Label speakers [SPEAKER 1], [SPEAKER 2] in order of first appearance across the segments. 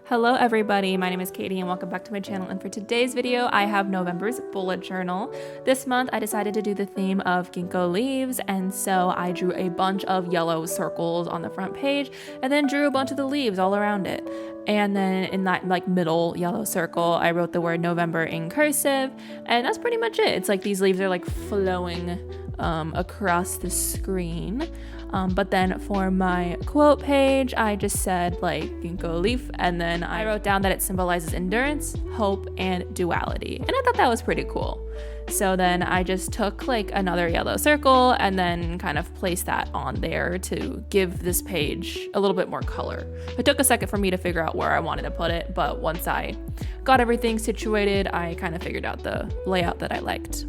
[SPEAKER 1] Hello everybody, my name is Katie and welcome back to my channel, and for today's video I have November's bullet journal. This month I decided to do the theme of ginkgo leaves, and so I drew a bunch of yellow circles on the front page and then drew a bunch of the leaves all around it. And then in that middle yellow circle I wrote the word November in cursive, and that's pretty much it. It's like these leaves are flowing across the screen. But then for my quote page, I just said ginkgo leaf, and then I wrote down that it symbolizes endurance, hope, and duality. And I thought that was pretty cool. So then I just took another yellow circle and then kind of placed that on there to give this page a little bit more color. It took a second for me to figure out where I wanted to put it, but once I got everything situated, I kind of figured out the layout that I liked.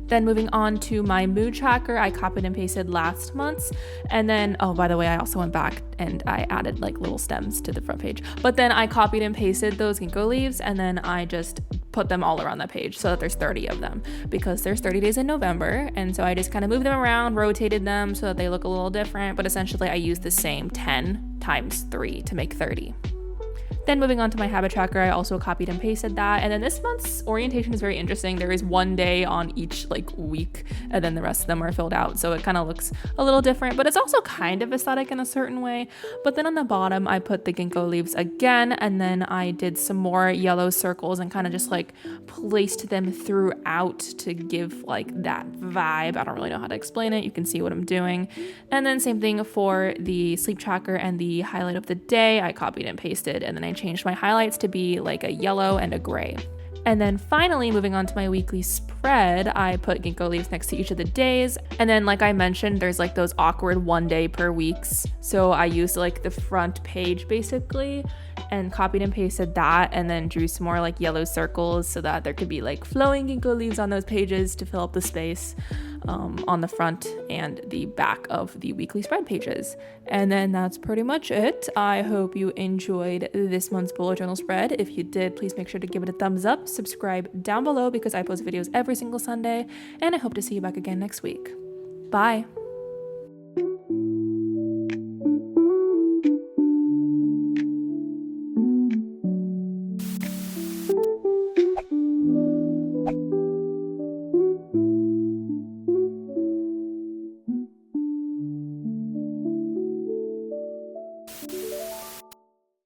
[SPEAKER 1] Then moving on to my mood tracker, I copied and pasted last month's, and then, oh, by the way, I also went back and I added little stems to the front page. But then I copied and pasted those ginkgo leaves, and then I just put them all around that page so that there's 30 of them, because there's 30 days in November, and so I just kind of moved them around, rotated them so that they look a little different, but essentially I used the same 10 times 3 to make 30. Then moving on to my habit tracker, I also copied and pasted that. And then this month's orientation is very interesting. There is one day on each week, and then the rest of them are filled out. So it kind of looks a little different, but it's also kind of aesthetic in a certain way. But then on the bottom, I put the ginkgo leaves again, and then I did some more yellow circles and kind of just placed them throughout to give that vibe. I don't really know how to explain it. You can see what I'm doing. And then same thing for the sleep tracker and the highlight of the day. I copied and pasted, and then I changed my highlights to be a yellow and a gray. And then finally, moving on to my weekly spread, I put ginkgo leaves next to each of the days. And then like I mentioned, there's those awkward one day per weeks. So I used the front page basically and copied and pasted that, and then drew some more yellow circles so that there could be flowing ginkgo leaves on those pages to fill up the space on the front and the back of the weekly spread pages. And then that's pretty much it. I hope you enjoyed this month's bullet journal spread. If you did, please make sure to give it a thumbs up, subscribe down below because I post videos every single Sunday, and I hope to see you back again next week. Bye.